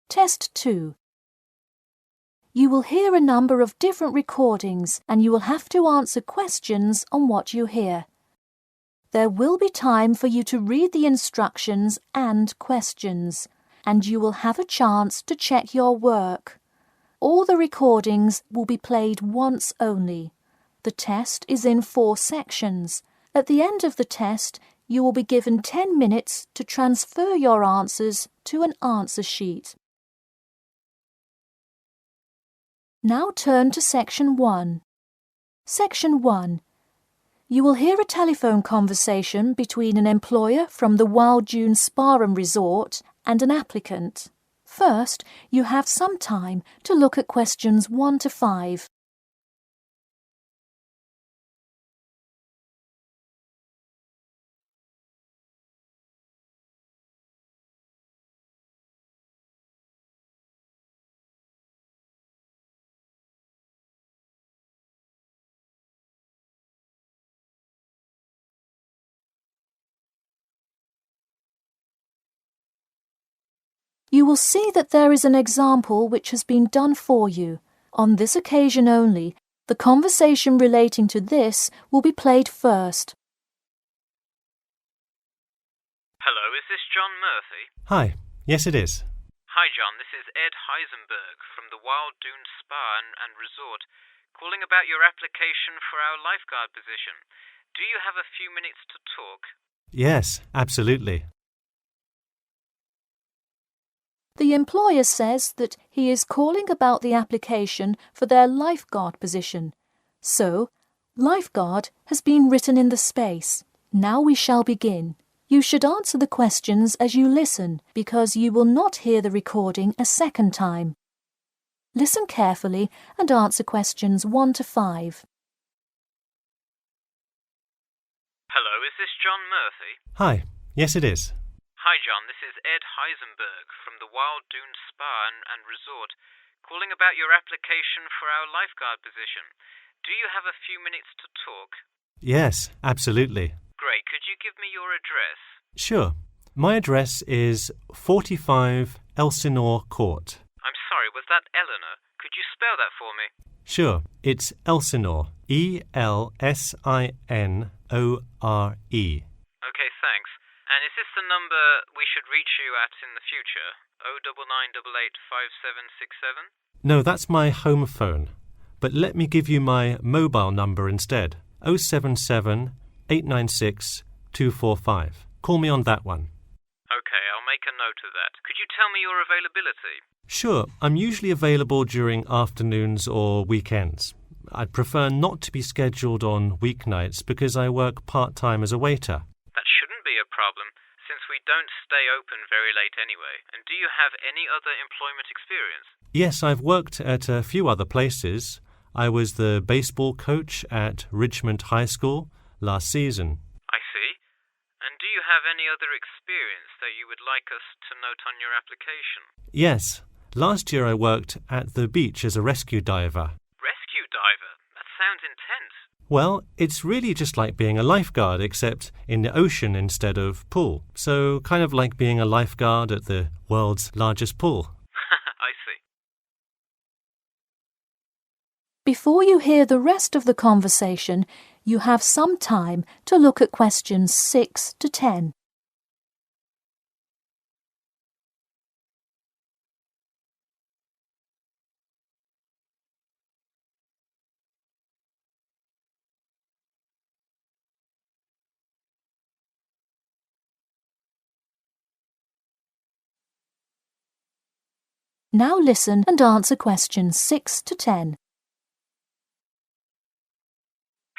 Test 2. You will hear a number of different recordings and you will have to answer questions on what you hear. There will be time for you to read the instructions and questions, and you will have a chance to check your work. All the recordings will be played once only. The test is in 4 sections. At the end of the test, you will be given 10 minutes to transfer your answers to an answer sheet. Now turn to Section 1. Section 1. You will hear a telephone conversation between an employer from the Wild Dune Spa and Resort and an applicant. First, you have some time to look at questions 1 to 5. You will see that there is an example which has been done for you. On this occasion only, the conversation relating to this will be played first. Hello, is this John Murphy? Hi, yes it is. Hi John, this is Ed Heisenberg from the Wild Dune Spa and Resort, calling about your application for our lifeguard position. Do you have a few minutes to talk? Yes, absolutely. The employer says that he is calling about the application for their lifeguard position. So, lifeguard has been written in the space. Now we shall begin. You should answer the questions as you listen, because you will not hear the recording a second time. Listen carefully and answer questions 1 to 5. Hello, is this John Murphy? Hi, yes it is. Hi John, this is Ed Heisenberg from the Wild Dune Spa and Resort, calling about your application for our lifeguard position. Do you have a few minutes to talk? Yes, absolutely. Great, could you give me your address? Sure. My address is 45 Elsinore Court. I'm sorry, was that Eleanor? Could you spell that for me? Sure, it's Elsinore. Elsinore. Okay, thanks. And is this the number we should reach you at in the future? 099885767? No, that's my home phone. But let me give you my mobile number instead. 077 896 245. Call me on that one. Okay, I'll make a note of that. Could you tell me your availability? Sure, I'm usually available during afternoons or weekends. I'd prefer not to be scheduled on weeknights because I work part-time as a waiter. That shouldn't be a problem, since we don't stay open very late anyway. And do you have any other employment experience? Yes, I've worked at a few other places. I was the baseball coach at Richmond High School last season. I see. And do you have any other experience that you would like us to note on your application? Yes. Last year I worked at the beach as a rescue diver. Rescue diver? That sounds intense. Well, it's really just like being a lifeguard, except in the ocean instead of pool. So kind of like being a lifeguard at the world's largest pool. I see. Before you hear the rest of the conversation, you have some time to look at questions 6 to 10. Now listen and answer questions 6 to 10.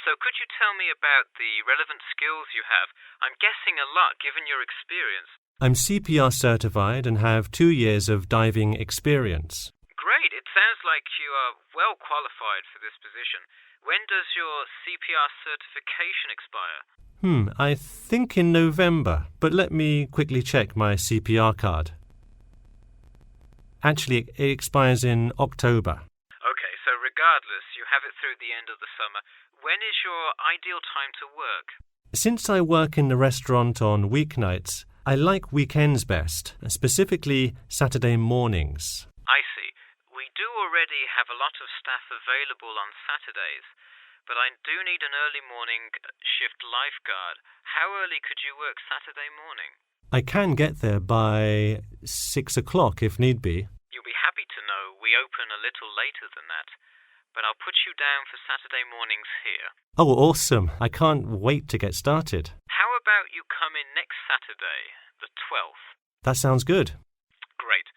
So could you tell me about the relevant skills you have? I'm guessing a lot given your experience. I'm CPR certified and have 2 years of diving experience. Great, it sounds like you are well qualified for this position. When does your CPR certification expire? I think in November, but let me quickly check my CPR card. Actually, it expires in October. Okay, so regardless, you have it through the end of the summer. when is your ideal time to work? Since I work in the restaurant on weeknights, I like weekends best, specifically Saturday mornings. I see. We do already have a lot of staff available on Saturdays, but I do need an early morning shift lifeguard. How early could you work Saturday morning? I can get there by 6 o'clock if need be. You'll be happy to know we open a little later than that, but I'll put you down for Saturday mornings here. Oh, awesome. I can't wait to get started. How about you come in next Saturday, the 12th? That sounds good. Great.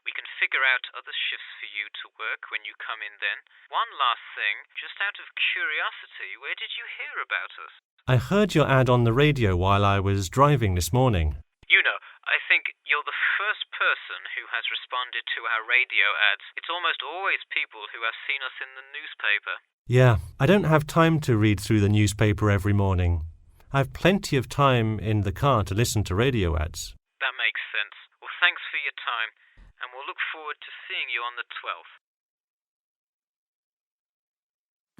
We can figure out other shifts for you to work when you come in then. One last thing, just out of curiosity, where did you hear about us? I heard your ad on the radio while I was driving this morning. You know, I think you're the first person who has responded to our radio ads. It's almost always people who have seen us in the newspaper. Yeah, I don't have time to read through the newspaper every morning. I have plenty of time in the car to listen to radio ads. That makes sense. Well, thanks for your time, and we'll look forward to seeing you on the 12th.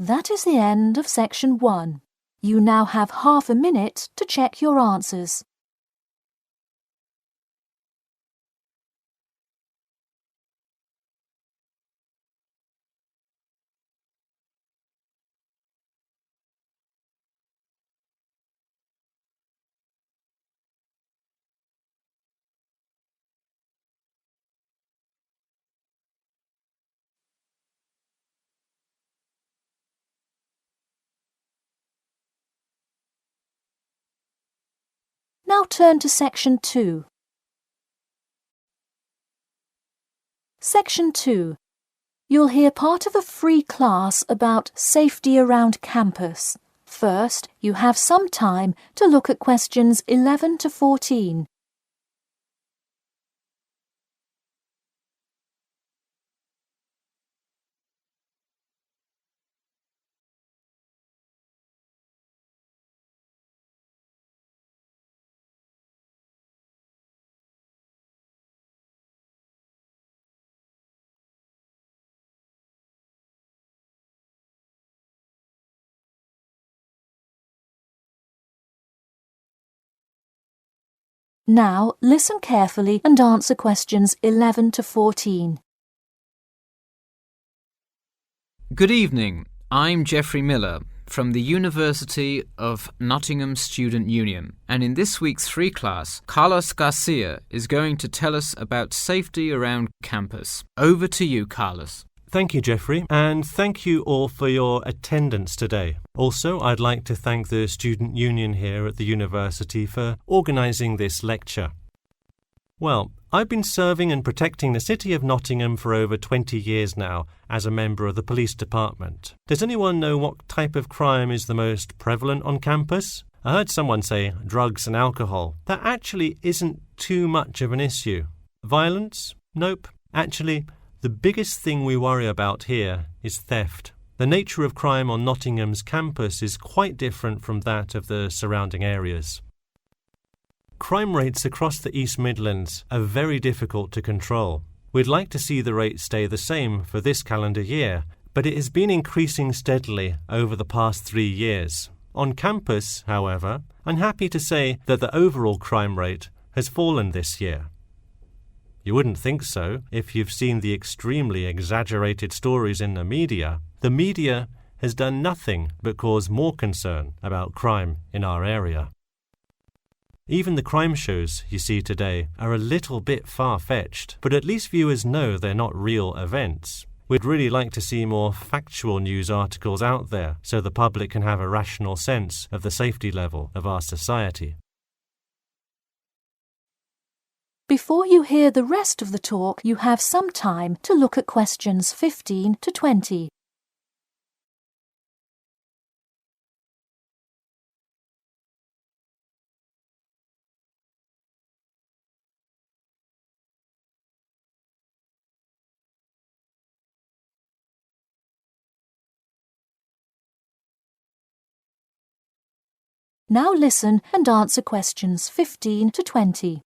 That is the end of section 1. You now have half a minute to check your answers. Now turn to section 2. Section 2. You'll hear part of a free class about safety around campus. First, you have some time to look at questions 11 to 14. Now, listen carefully and answer questions 11 to 14. Good evening. I'm Geoffrey Miller from the University of Nottingham Student Union, and in this week's free class, Carlos Garcia is going to tell us about safety around campus. Over to you, Carlos. Thank you, Geoffrey, and thank you all for your attendance today. Also, I'd like to thank the Student Union here at the university for organising this lecture. Well, I've been serving and protecting the City of Nottingham for over 20 years now as a member of the police department. Does anyone know what type of crime is the most prevalent on campus? I heard someone say drugs and alcohol. That actually isn't too much of an issue. Violence? Nope. Actually, the biggest thing we worry about here is theft. The nature of crime on Nottingham's campus is quite different from that of the surrounding areas. Crime rates across the East Midlands are very difficult to control. We'd like to see the rate stay the same for this calendar year, but it has been increasing steadily over the past 3 years. On campus, however, I'm happy to say that the overall crime rate has fallen this year. You wouldn't think so if you've seen the extremely exaggerated stories in the media. The media has done nothing but cause more concern about crime in our area. Even the crime shows you see today are a little bit far-fetched, but at least viewers know they're not real events. We'd really like to see more factual news articles out there so the public can have a rational sense of the safety level of our society. Before you hear the rest of the talk, you have some time to look at questions 15 to 20. Now listen and answer questions 15 to 20.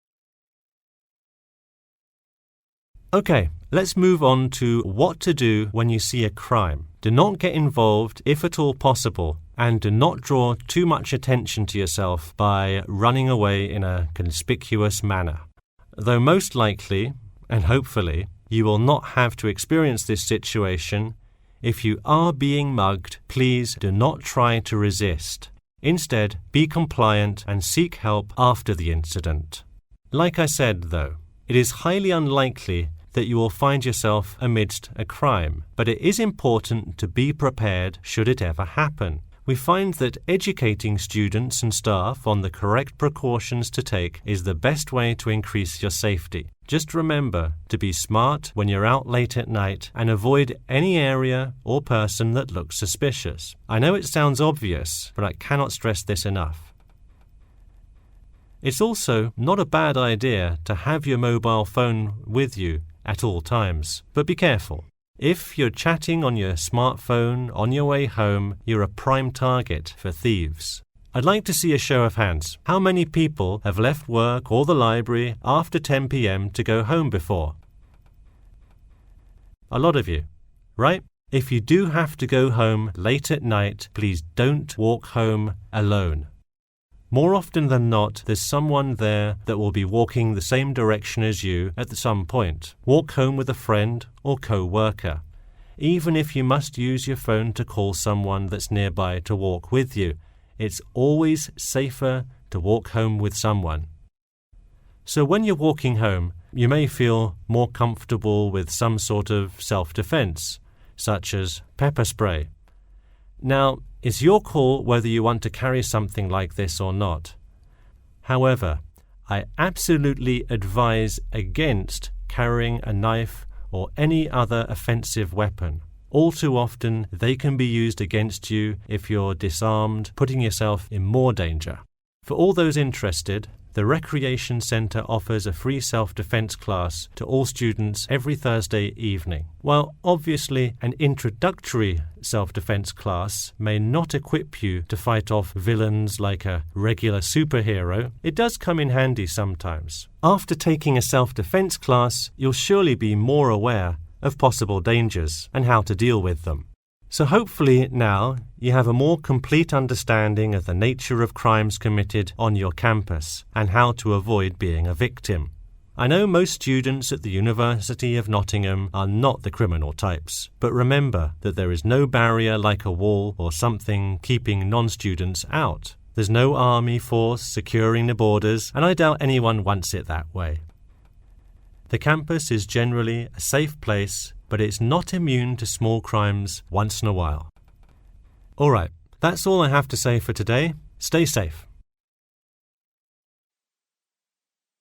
Okay, let's move on to what to do when you see a crime. Do not get involved if at all possible. And do not draw too much attention to yourself by running away in a conspicuous manner. Though most likely, and hopefully, you will not have to experience this situation, if you are being mugged, please do not try to resist. Instead, be compliant and seek help after the incident. Like I said, though, it is highly unlikely that you will find yourself amidst a crime, but it is important to be prepared should it ever happen. We find that educating students and staff on the correct precautions to take is the best way to increase your safety. Just remember to be smart when you're out late at night and avoid any area or person that looks suspicious. I know it sounds obvious, but I cannot stress this enough. It's also not a bad idea to have your mobile phone with you at all times, but be careful. If you're chatting on your smartphone on your way home, you're a prime target for thieves. I'd like to see a show of hands. How many people have left work or the library after 10 p.m. to go home before? A lot of you, right? If you do have to go home late at night, please don't walk home alone. More often than not, there's someone there that will be walking the same direction as you at some point. Walk home with a friend or co-worker. Even if you must use your phone to call someone that's nearby to walk with you, it's always safer to walk home with someone. So when you're walking home, you may feel more comfortable with some sort of self-defense, such as pepper spray. Now, it's your call whether you want to carry something like this or not. However, I absolutely advise against carrying a knife or any other offensive weapon. All too often, they can be used against you if you're disarmed, putting yourself in more danger. For all those interested, the Recreation Centre offers a free self-defense class to all students every Thursday evening. While obviously an introductory self-defense class may not equip you to fight off villains like a regular superhero, it does come in handy sometimes. After taking a self-defense class, you'll surely be more aware of possible dangers and how to deal with them. So hopefully now you have a more complete understanding of the nature of crimes committed on your campus and how to avoid being a victim. I know most students at the University of Nottingham are not the criminal types, but remember that there is no barrier like a wall or something keeping non-students out. There's no army force securing the borders, and I doubt anyone wants it that way. The campus is generally a safe place, but it's not immune to small crimes once in a while. All right, that's all I have to say for today. Stay safe.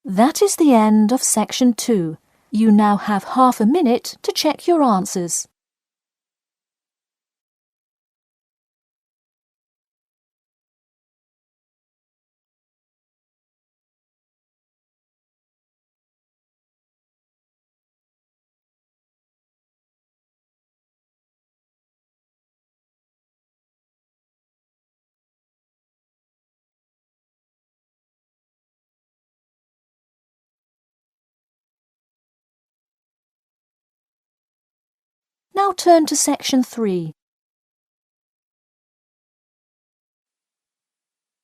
That is the end of section 2. You now have half a minute to check your answers. Now turn to section 3.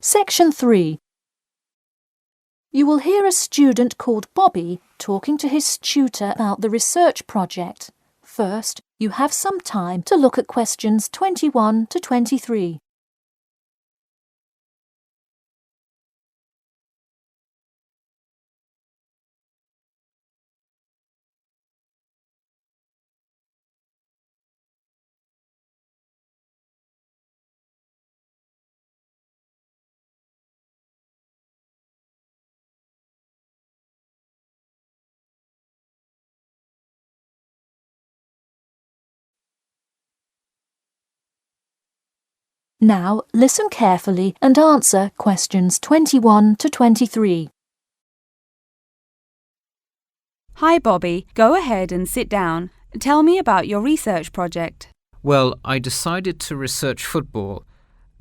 Section 3. You will hear a student called Bobby talking to his tutor about the research project. First, you have some time to look at questions 21 to 23. Now listen carefully and answer questions 21 to 23. Hi Bobby, go ahead and sit down. Tell me about your research project. Well, I decided to research football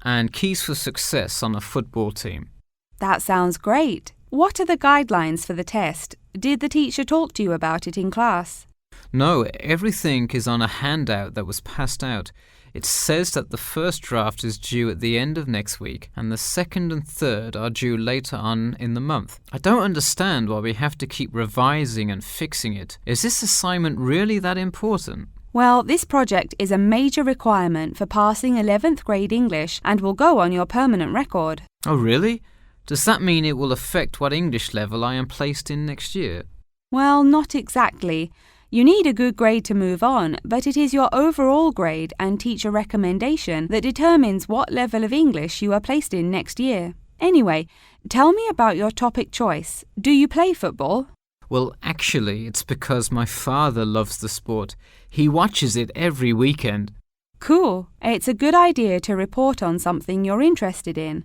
and keys for success on a football team. That sounds great. What are the guidelines for the test? Did the teacher talk to you about it in class? No, everything is on a handout that was passed out. It says that the first draft is due at the end of next week, and the second and third are due later on in the month. I don't understand why we have to keep revising and fixing it. Is this assignment really that important? Well, this project is a major requirement for passing 11th grade English and will go on your permanent record. Oh, really? Does that mean it will affect what English level I am placed in next year? Well, not exactly. You need a good grade to move on, but it is your overall grade and teacher recommendation that determines what level of English you are placed in next year. Anyway, tell me about your topic choice. Do you play football? Well, actually, it's because my father loves the sport. He watches it every weekend. Cool. It's a good idea to report on something you're interested in.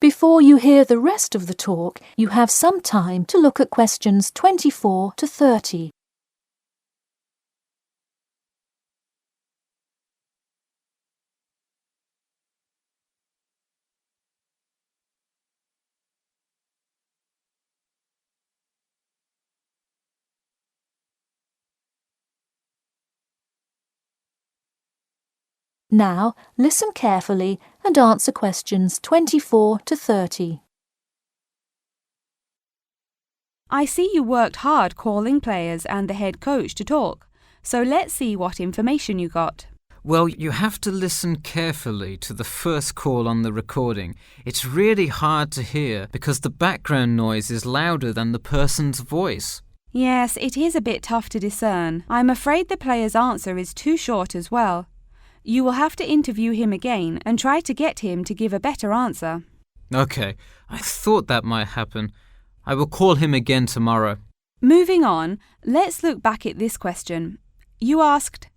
Before you hear the rest of the talk, you have some time to look at questions 24 to 30. Now, listen carefully and answer questions 24 to 30. I see you worked hard calling players and the head coach to talk, so let's see what information you got. Well, you have to listen carefully to the first call on the recording. It's really hard to hear because the background noise is louder than the person's voice. Yes, it is a bit tough to discern. I'm afraid the player's answer is too short as well. You will have to interview him again and try to get him to give a better answer. Okay, I thought that might happen. I will call him again tomorrow. Moving on, let's look back at this question. You asked,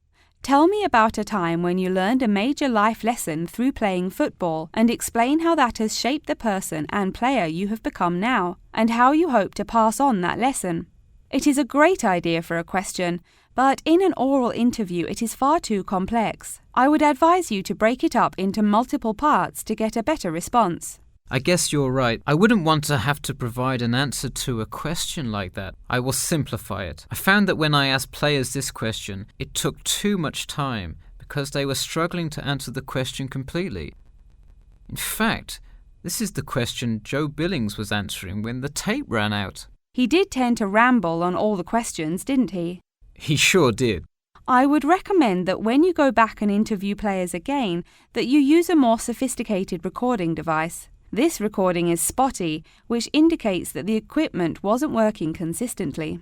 tell me about a time when you learned a major life lesson through playing football and explain how that has shaped the person and player you have become now and how you hope to pass on that lesson. It is a great idea for a question, but in an oral interview it is far too complex. I would advise you to break it up into multiple parts to get a better response. I guess you're right. I wouldn't want to have to provide an answer to a question like that. I will simplify it. I found that when I asked players this question, it took too much time because they were struggling to answer the question completely. In fact, this is the question Joe Billings was answering when the tape ran out. He did tend to ramble on all the questions, didn't he? He sure did. I would recommend that when you go back and interview players again, that you use a more sophisticated recording device. This recording is spotty, which indicates that the equipment wasn't working consistently.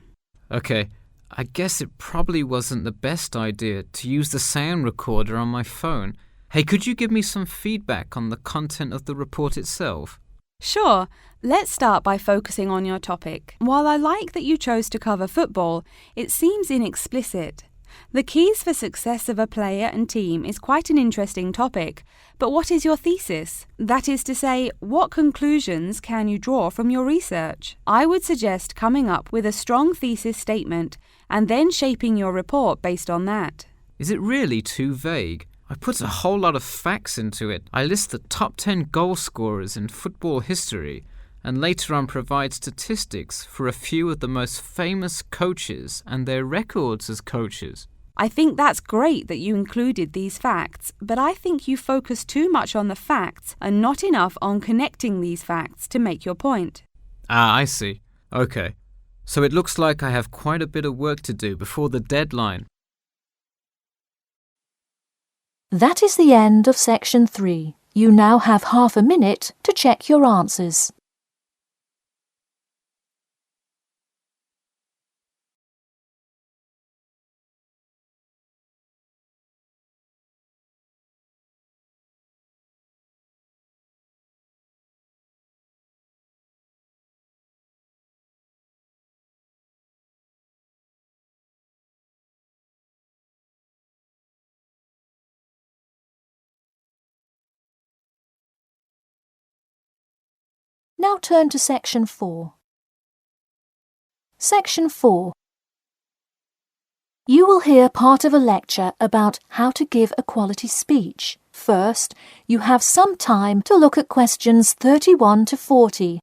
Okay, I guess it probably wasn't the best idea to use the sound recorder on my phone. Hey, could you give me some feedback on the content of the report itself? Sure. Let's start by focusing on your topic. While I like that you chose to cover football, it seems inexplicit. The keys for success of a player and team is quite an interesting topic, but what is your thesis? That is to say, what conclusions can you draw from your research? I would suggest coming up with a strong thesis statement and then shaping your report based on that. Is it really too vague? I put a whole lot of facts into it. I list the top 10 goal scorers in football history and later on provide statistics for a few of the most famous coaches and their records as coaches. I think that's great that you included these facts, but I think you focus too much on the facts and not enough on connecting these facts to make your point. Ah, I see. Okay. So it looks like I have quite a bit of work to do before the deadline. That is the end of section 3. You now have half a minute to check your answers. Now turn to section 4. Section 4. You will hear part of a lecture about how to give a quality speech. First, you have some time to look at questions 31 to 40.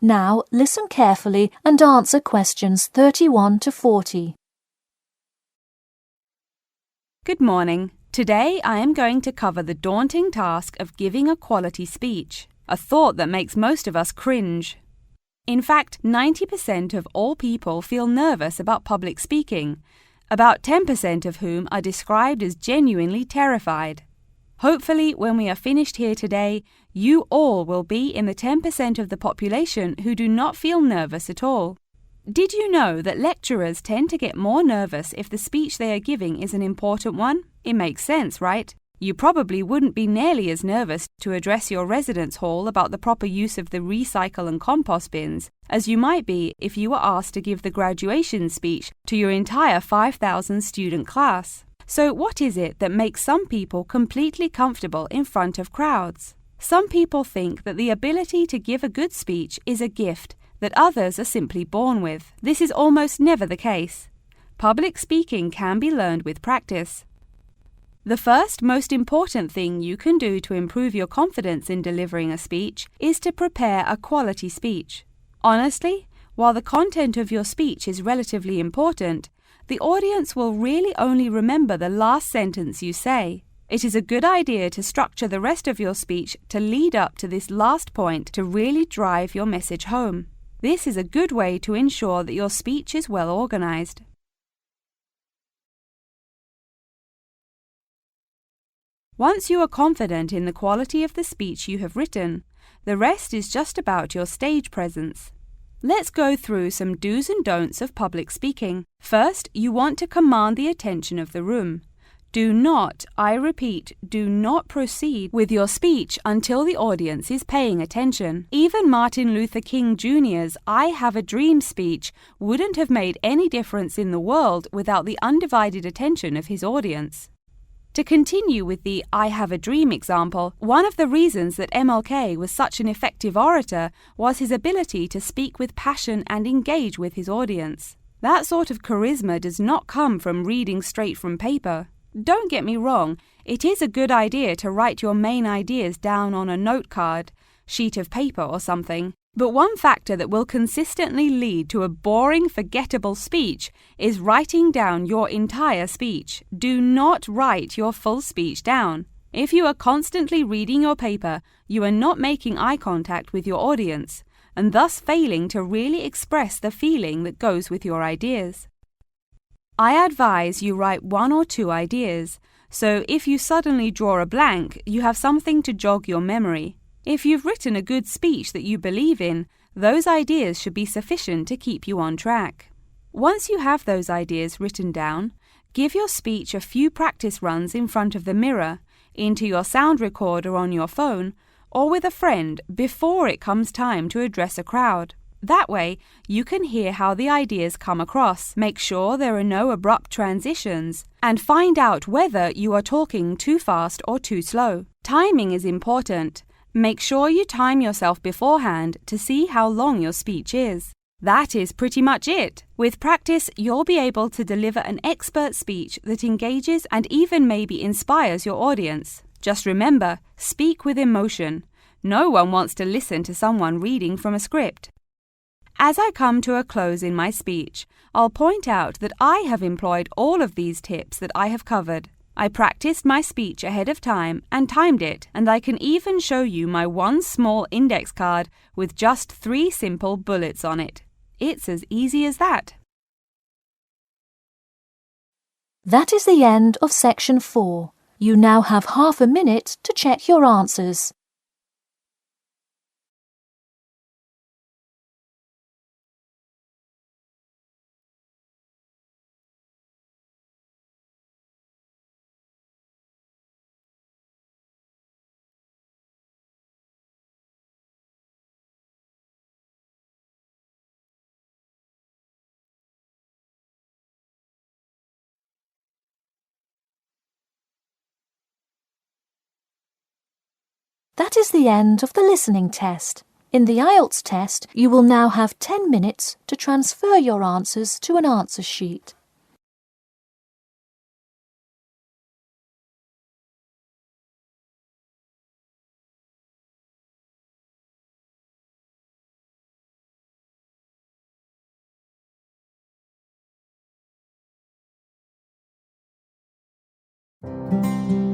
Now listen carefully and answer questions 31 to 40. Good morning. Today I am going to cover the daunting task of giving a quality speech, a thought that makes most of us cringe. In fact, 90% of all people feel nervous about public speaking, about 10% of whom are described as genuinely terrified. Hopefully, when we are finished here today, you all will be in the 10% of the population who do not feel nervous at all. Did you know that lecturers tend to get more nervous if the speech they are giving is an important one? It makes sense, right? You probably wouldn't be nearly as nervous to address your residence hall about the proper use of the recycle and compost bins as you might be if you were asked to give the graduation speech to your entire 5,000 student class. So what is it that makes some people completely comfortable in front of crowds? Some people think that the ability to give a good speech is a gift that others are simply born with. This is almost never the case. Public speaking can be learned with practice. The first most important thing you can do to improve your confidence in delivering a speech is to prepare a quality speech. Honestly, while the content of your speech is relatively important, the audience will really only remember the last sentence you say. It is a good idea to structure the rest of your speech to lead up to this last point to really drive your message home. This is a good way to ensure that your speech is well organized. Once you are confident in the quality of the speech you have written, the rest is just about your stage presence. Let's go through some do's and don'ts of public speaking. First, you want to command the attention of the room. Do not, I repeat, do not proceed with your speech until the audience is paying attention. Even Martin Luther King Jr.'s I Have a Dream speech wouldn't have made any difference in the world without the undivided attention of his audience. To continue with the I Have a Dream example, one of the reasons that MLK was such an effective orator was his ability to speak with passion and engage with his audience. That sort of charisma does not come from reading straight from paper. Don't get me wrong, it is a good idea to write your main ideas down on a note card, sheet of paper or something, but one factor that will consistently lead to a boring, forgettable speech is writing down your entire speech. Do not write your full speech down. If you are constantly reading your paper, you are not making eye contact with your audience, and thus failing to really express the feeling that goes with your ideas. I advise you write 1 or 2 ideas, so if you suddenly draw a blank, you have something to jog your memory. If you've written a good speech that you believe in, those ideas should be sufficient to keep you on track. Once you have those ideas written down, give your speech a few practice runs in front of the mirror, into your sound recorder on your phone, or with a friend before it comes time to address a crowd. That way, you can hear how the ideas come across, make sure there are no abrupt transitions, and find out whether you are talking too fast or too slow. Timing is important. Make sure you time yourself beforehand to see how long your speech is. That is pretty much it. With practice, you'll be able to deliver an expert speech that engages and even maybe inspires your audience. Just remember, speak with emotion. No one wants to listen to someone reading from a script. As I come to a close in my speech, I'll point out that I have employed all of these tips that I have covered. I practiced my speech ahead of time and timed it, and I can even show you my one small index card with just 3 simple bullets on it. It's as easy as that. That is the end of section 4. You now have half a minute to check your answers. That is the end of the listening test. In the Ielts test, you will now have 10 minutes to transfer your answers to an answer sheet. you.